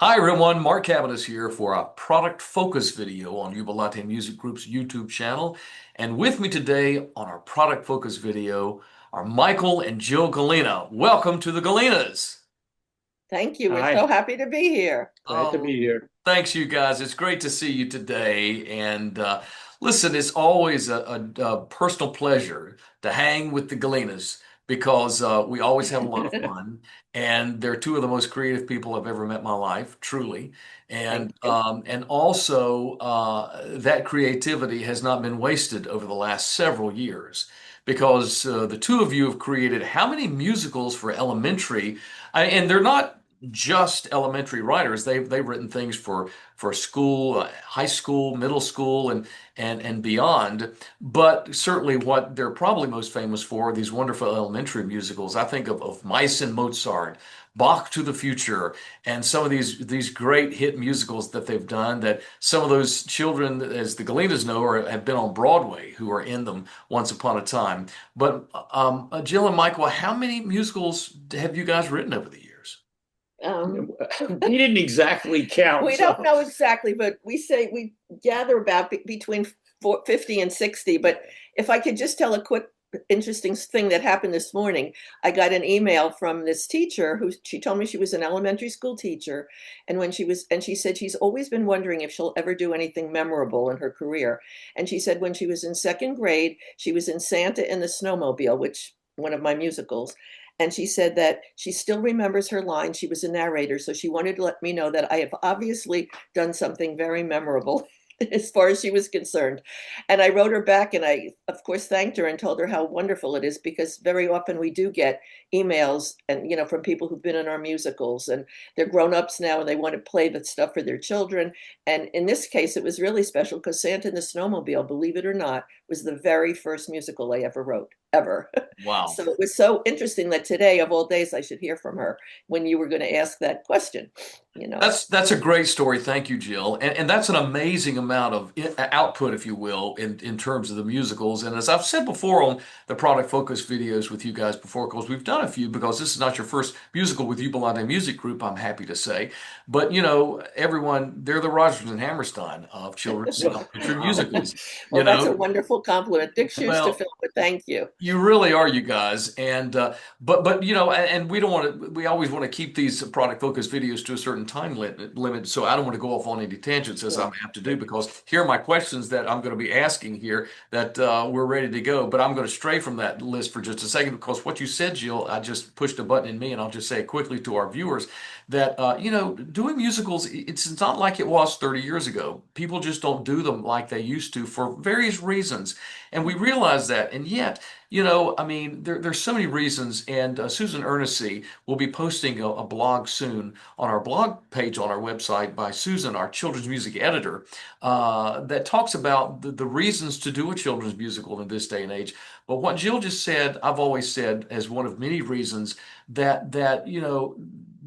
Hi everyone, Mark Cabot is here for a product focus video on Jubilate Music Group's YouTube channel. And with me today on our product focus video are Michael and Jill Galena. Welcome to the Galenas. Thank you. We're so Hi, happy to be here. glad to Oh, be here. thanks you guys. It's great to see you today. And listen, it's always a personal pleasure to hang with the Galenas because we always have a lot of fun. And they're two of the most creative people I've ever met in my life, truly. Thank And you. also that creativity has not been wasted over the last several years because the two of you have created how many musicals for elementary? And they're not just elementary writers. They've written things for school, high school, middle school, and beyond. But certainly, what they're probably most famous for are these wonderful elementary musicals. I think of Mice and Mozart, Bach to the Future, and some of these great hit musicals that they've done. That some of those children, as the Galenas know, have been on Broadway, who are in them once upon a time. But Jill and Michael, how many musicals have you guys written over the years? Um, We didn't exactly count, we don't so know exactly, but we say we gather about between 50 and 60. But if I could just tell a quick, interesting thing that happened this morning, I got an email from this teacher who she told me she was an elementary school teacher. And she said she's always been wondering if she'll ever do anything memorable in her career. And she said when she was in second grade, she was in Santa in the Snowmobile, which one of my musicals. And she said that she still remembers her line. She was a narrator, so she wanted to let me know that I have obviously done something very memorable as far as she was concerned. And I wrote her back and I, of course, thanked her and told her how wonderful it is because very often we do get emails and, from people who've been in our musicals and they're grown ups now and they want to play the stuff for their children. And in this case, it was really special because Santa and the Snowmobile, believe it or not, was the very first musical I ever wrote, ever. Wow. So it was so interesting that today, of all days, I should hear from her when you were going to ask that question, you know. That's a great story. Thank you, Jill. And that's an amazing amount of output, if you will, in terms of the musicals. And as I've said before on the product focus videos with you guys before, because we've done a few, because this is not your first musical with Jubilate Music Group, I'm happy to say. But everyone, they're the Rodgers and Hammerstein of children's well, elementary musicals. You Well, that's a know, wonderful compliment. Big shoes to well, fill, but thank you. you really are, you guys, and but and we don't want to. We always want to keep these product focused videos to a certain time limit. So I don't want to go off on any tangents as I'm Sure. apt to do because here are my questions that I'm going to be asking here that we're ready to go. But I'm going to stray from that list for just a second because what you said, Jill, I just pushed a button in me, and I'll just say it quickly to our viewers that doing musicals, it's not like it was 30 years ago. People just don't do them like they used to for various reasons, and we realize that, and yet. I mean, there's so many reasons, and Susan Ernest will be posting a blog soon on our blog page on our website by Susan, our children's music editor, that talks about the reasons to do a children's musical in this day and age. But what Jill just said, I've always said as one of many reasons that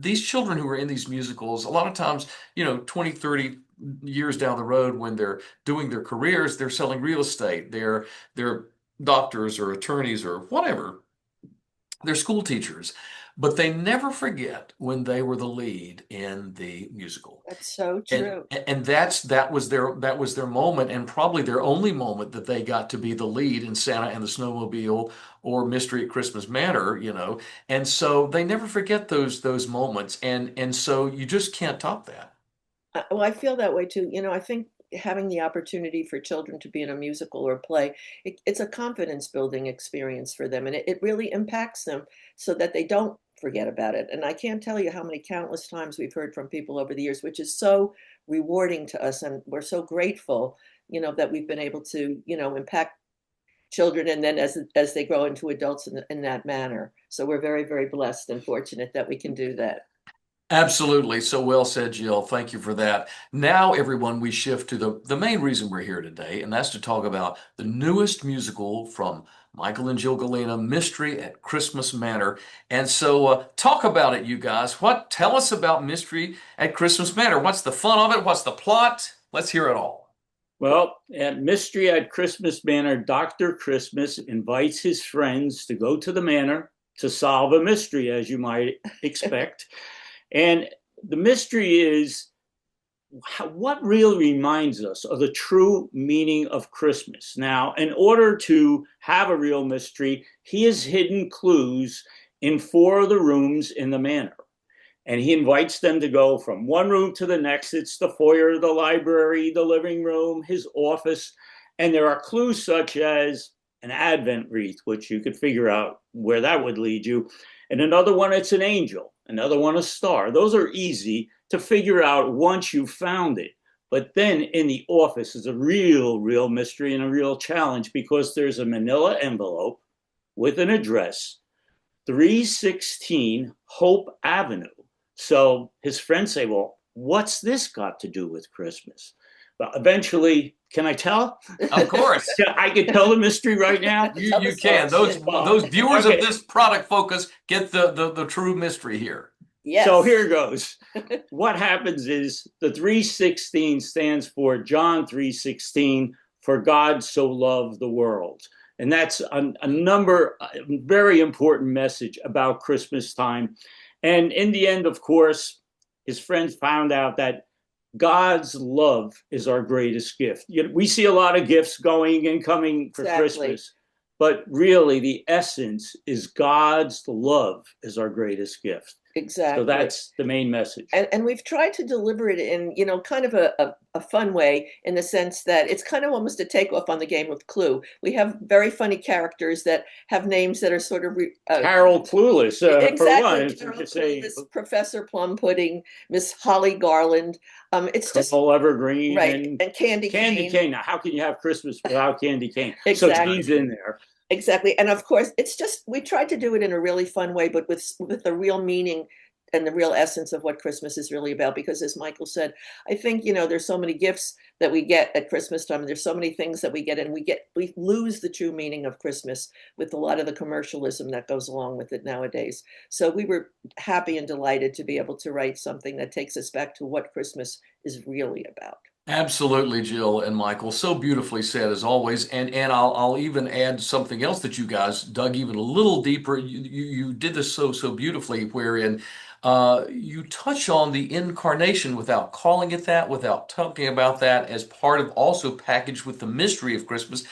these children who are in these musicals, a lot of times, 20, 30 years down the road when they're doing their careers, they're selling real estate. They're doctors or attorneys or whatever. They're school teachers, but they never forget when they were the lead in the musical. That's so And true. and that was their moment and probably their only moment that they got to be the lead in Santa and the Snowmobile or Mystery at Christmas Manor. And so they never forget those moments and so you just can't top that. Well, I feel that way too. I think having the opportunity for children to be in a musical or play, it's a confidence building experience for them, and it really impacts them so that they don't forget about it. And I can't tell you how many countless times we've heard from people over the years, which is so rewarding to us, and we're so grateful, that we've been able to, impact children, and then as they grow into adults in that manner. So we're very, very blessed and fortunate that we can do that. Absolutely. So well said, Jill. Thank you for that. Now, everyone, we shift to the main reason we're here today, and that's to talk about the newest musical from Michael and Jill Galena, Mystery at Christmas Manor. And so, talk about it, you guys. Tell us about Mystery at Christmas Manor. What's the fun of it? What's the plot? Let's hear it all. at Mystery at Christmas Manor, Dr. Christmas invites his friends to go to the manor to solve a mystery, as you might expect. And the mystery is what really reminds us of the true meaning of Christmas. Now, in order to have a real mystery, he has hidden clues in 4 of the rooms in the manor. And he invites them to go from one room to the next. It's the foyer, the library, the living room, his office. And there are clues such as an Advent wreath, which you could figure out where that would lead you. And another one, it's an angel. Another one, a star. Those are easy to figure out once you've found it. But then in the office is a real mystery and a real challenge, because there's a manila envelope with an address, 316 Hope Avenue. So his friends say, well, what's this got to do with Christmas? Well, eventually, can I tell? Of course. I can tell the mystery right now. You can. Those viewers of this product focus get the true mystery here. Yes. So here goes. What happens is the 316 stands for John 3:16, for God so loved the world. And that's a very important message about Christmas time. And in the end, of course, his friends found out that God's love is our greatest gift. We see a lot of gifts going and coming for Christmas, but really the essence is God's love is our greatest gift. Exactly. So that's the main message. And we've tried to deliver it in, kind of a fun way, in the sense that it's kind of almost a takeoff on the game of Clue. We have very funny characters that have names that are sort of Carol Clueless, exactly. for one. Carol Clueless, Professor Plum Pudding, Miss Holly Garland. It's just Colonel Evergreen, right, and Candy Cane. Now, how can you have Christmas without Candy Cane? Exactly. So she's in there. Exactly. And of course, it's just, we tried to do it in a really fun way, but with the real meaning and the real essence of what Christmas is really about. Because as Michael said, I think, there's so many gifts that we get at Christmas time, and there's so many things that we get, and we lose the true meaning of Christmas with a lot of the commercialism that goes along with it nowadays. So we were happy and delighted to be able to write something that takes us back to what Christmas is really about. Absolutely, Jill and Michael. So beautifully said, as always. And I'll even add something else that you guys dug even a little deeper. You did this so beautifully, wherein you touch on the incarnation without calling it that, without talking about that, as part of, also packaged with the mystery of Christmas,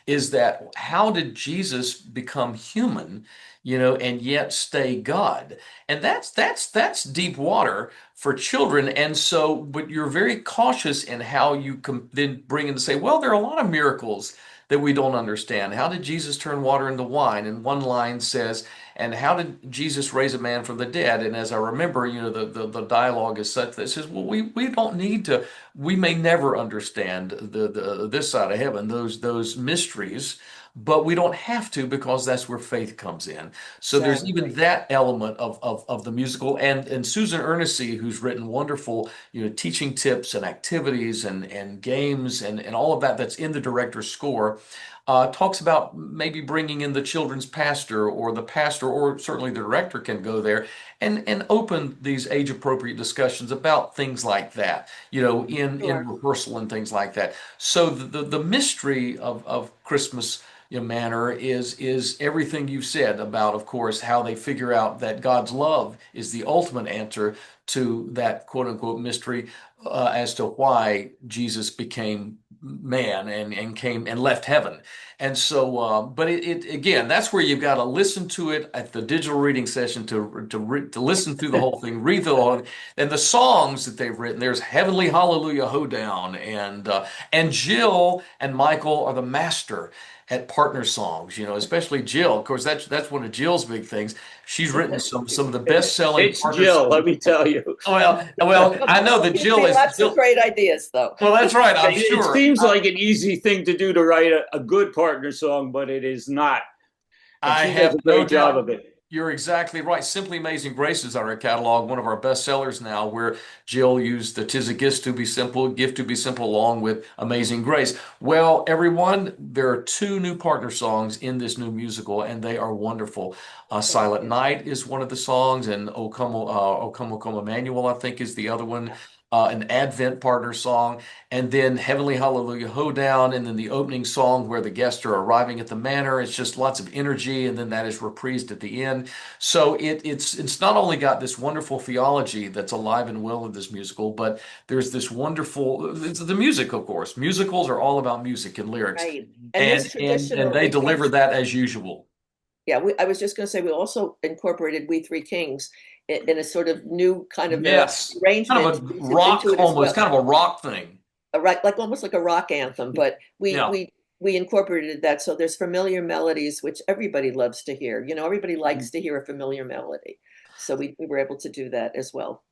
is that how did Jesus become human, and yet stay God? And that's deep water for children. And so, but you're very cautious in how you then bring in to say, well, there are a lot of miracles that we don't understand. How did Jesus turn water into wine? And one line says, and how did Jesus raise a man from the dead? And as I remember, the dialogue is such that it says, well, we don't need to, we may never understand this side of heaven, those mysteries, but we don't have to, because that's where faith comes in. So there's even that element of the musical. And Susan Ernest, who's written wonderful, teaching tips and activities and games and all of that that's in the director's score, talks about maybe bringing in the children's pastor, or the pastor, or certainly the director can go there and open these age-appropriate discussions about things like that, in rehearsal and things like that. So the mystery of Christmas, Manor, is everything you've said about, of course, how they figure out that God's love is the ultimate answer to that quote unquote mystery, as to why Jesus became man and came and left heaven. And so, but it again, that's where you've got to listen to it at the digital reading session to listen through the whole thing, read the whole, and the songs that they've written. There's Heavenly Hallelujah Hoedown, and Jill and Michael are the master at partner songs, especially Jill. Of course, that's one of Jill's big things. She's written some of the best-selling It's partner Jill, songs. let me tell you. Well, I know that Jill is lots of great ideas, though. Well, that's right. I'm It sure. seems like an easy thing to do, to write a good partner song, but it is not. And I she have does a no great job doubt. of it. You're exactly right. Simply Amazing Grace is our catalog, one of our best sellers now, where Jill used the "'Tis a Gift to be Simple," along with Amazing Grace. Well, everyone, there are 2 new partner songs in this new musical, and they are wonderful. Silent Night is one of the songs, and O Come, O Come, Emmanuel, I think, is the other one. an Advent partner song, and then Heavenly Hallelujah Hoedown, and then the opening song where the guests are arriving at the manor. It's just lots of energy, and then that is reprised at the end. So it's not only got this wonderful theology that's alive and well in this musical, but there's this wonderful it's the music, of course. Musicals are all about music and lyrics, Right. And and this and tradition and where they we play, deliver that as usual. yeah, I was just going to say we also incorporated We Three Kings in a sort of new kind of Yes, kind arrangement of a rock, into it as almost well. kind of a rock thing. Right, like almost like a rock anthem, but Yeah. we incorporated that. So there's familiar melodies, which everybody loves to hear. You know, everybody likes to hear a familiar melody. So we were able to do that as well.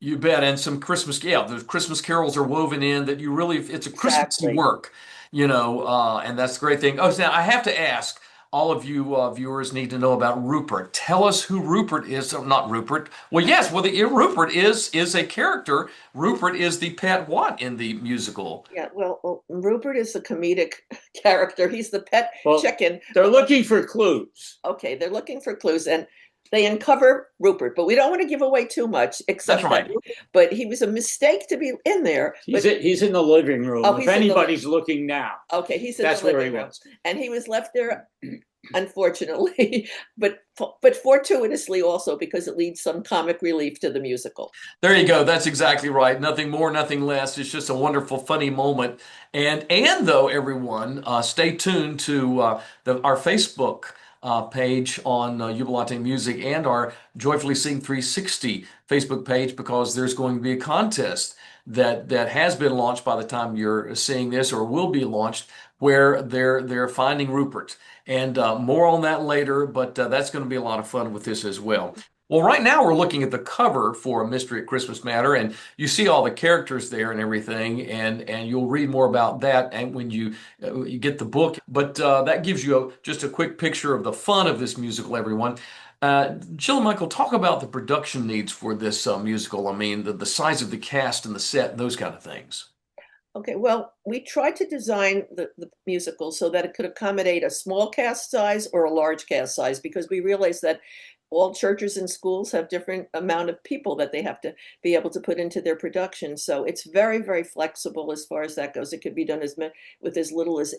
You bet. And some Christmas, yeah, those Christmas carols are woven in that you really, it's a Christmassy Exactly. work, and that's the great thing. Oh, so now I have to ask, all of you viewers need to know about Rupert. Tell us who Rupert is. Oh, not Rupert. Well, yes, well, Rupert is a character. Rupert is the pet what in the musical? Yeah, well, Rupert is a comedic character. He's the pet Well, chicken. they're looking for clues. Okay, they're looking for clues and they uncover Rupert, but we don't want to give away too much, That's except that right. but he was a mistake to be in there. He's But he's in the living room. oh, If he's in the anybody's looking now, okay, he's in the that's where he living room. was. And he was left there unfortunately, but fortuitously also because it leads some comic relief to the musical. There you go. That's exactly right. Nothing more, nothing less. It's just a wonderful, funny moment. And though everyone, stay tuned to our Facebook page on Jubilate Music and our Joyfully Sing 360 Facebook page because there's going to be a contest that has been launched by the time you're seeing this or will be launched where they're finding Rupert. And more on that later, but that's going to be a lot of fun with this as well. Well, right now we're looking at the cover for A Mystery at Christmas Manor, and you see all the characters there and everything, and you'll read more about that and when you get the book. But that gives you just a quick picture of the fun of this musical, everyone. Jill and Michael, talk about the production needs for this musical. I mean, the size of the cast and the set and those kind of things. Okay, well, we tried to design the musical so that it could accommodate a small cast size or a large cast size because we realized that all churches and schools have different amount of people that they have to be able to put into their production. So it's very, very flexible as far as that goes. It could be done with as little as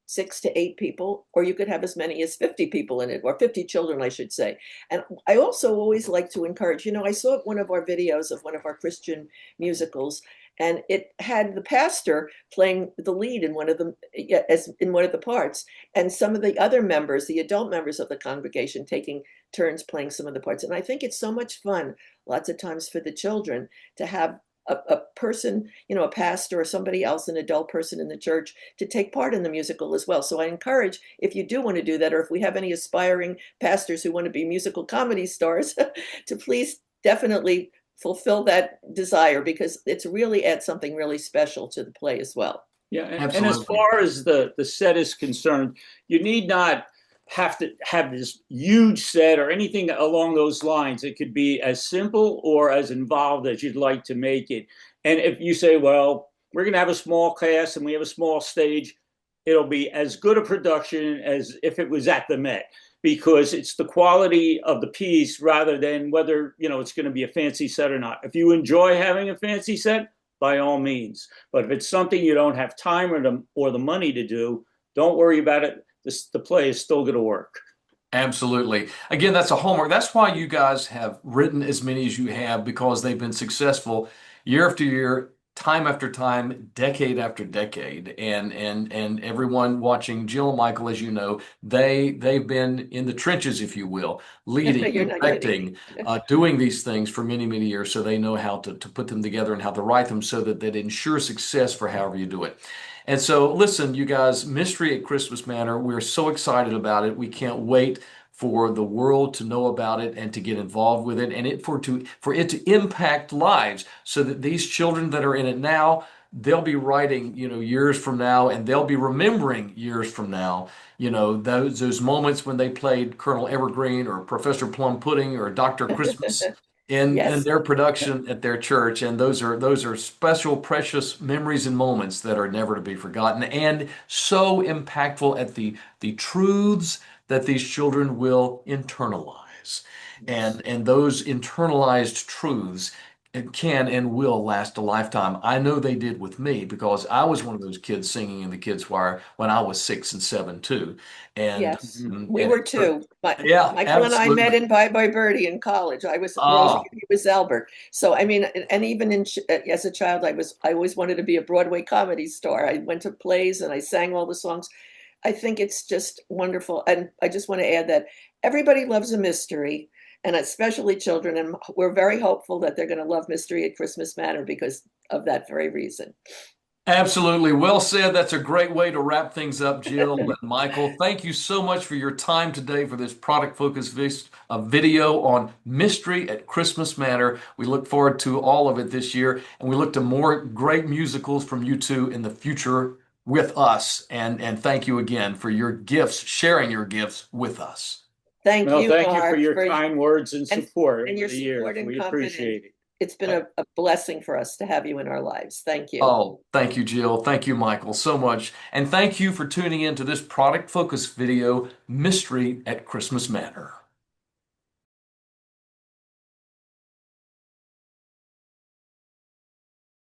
6 to 8 people, or you could have as many as 50 people in it, or 50 children, I should say. And I also always like to encourage, I saw one of our videos of one of our Christian musicals, and it had the pastor playing the lead in one of the as in one of the parts, and some of the other members, the adult members of the congregation, taking turns playing some of the parts. And I think it's so much fun, lots of times for the children, to have a person, a pastor or somebody else, an adult person in the church, to take part in the musical as well. So I encourage, if you do want to do that, or if we have any aspiring pastors who want to be musical comedy stars, to please definitely fulfill that desire because it's really adds something really special to the play as well. Yeah, and as Absolutely. far as the set is concerned, you need not have to have this huge set or anything along those lines. It could be as simple or as involved as you'd like to make it. And if you say, well, we're going to have a small cast and we have a small stage, it'll be as good a production as if it was at the Met because it's the quality of the piece rather than whether, it's going to be a fancy set or not. If you enjoy having a fancy set, by all means. But if it's something you don't have time or the money to do, don't worry about it. The play is still going to work. Absolutely. Again, that's a homework. That's why you guys have written as many as you have because they've been successful year after year, time after time, decade after decade. And everyone watching Jill and Michael, as you know, they've been in the trenches, if you will, You're leading, not kidding. directing, doing these things for many, many years. So they know how to put them together and how to write them so that ensure success for however you do it. And so, listen, you guys, Mystery at Christmas Manor, we're so excited about it. We can't wait for the world to know about it and to get involved with it and for it to impact lives so that these children that are in it now, they'll be writing, years from now and they'll be remembering years from now, those moments when they played Colonel Evergreen or Professor Plum Pudding or Dr. Christmas in Yes. their production at their church, and those are special, precious memories and moments that are never to be forgotten, and so impactful at the truths that these children will internalize, Yes. and those internalized truths it can and will last a lifetime. I know they did with me because I was one of those kids singing in the kids choir when I was 6 and 7 too. And Yes, Mhm. we and were too. But yeah, Michael and I met absolutely. in Bye Bye Birdie in college. I was Rosie Ah, and he was Albert. So I mean, and even as a child, I always wanted to be a Broadway comedy star. I went to plays and I sang all the songs. I think it's just wonderful. And I just want to add that everybody loves a mystery, and especially children. And we're very hopeful that they're going to love Mystery at Christmas Manor because of that very reason. absolutely. Well said. That's a great way to wrap things up, Jill and Michael. Thank you so much for your time today for this product focused video on Mystery at Christmas Manor. We look forward to all of it this year, and we look to more great musicals from you two in the future with us. And thank you again for your gifts, sharing your gifts with us. Thank Well, you, thank you for Mark, your for kind words and and support and over your the years. support and We confidence. appreciate it. It's been a blessing for us to have you in our lives. Thank you. Oh, thank you, Jill. Thank you, Michael, so much. And thank you for tuning in to this product focused video, Mystery at Christmas Manor.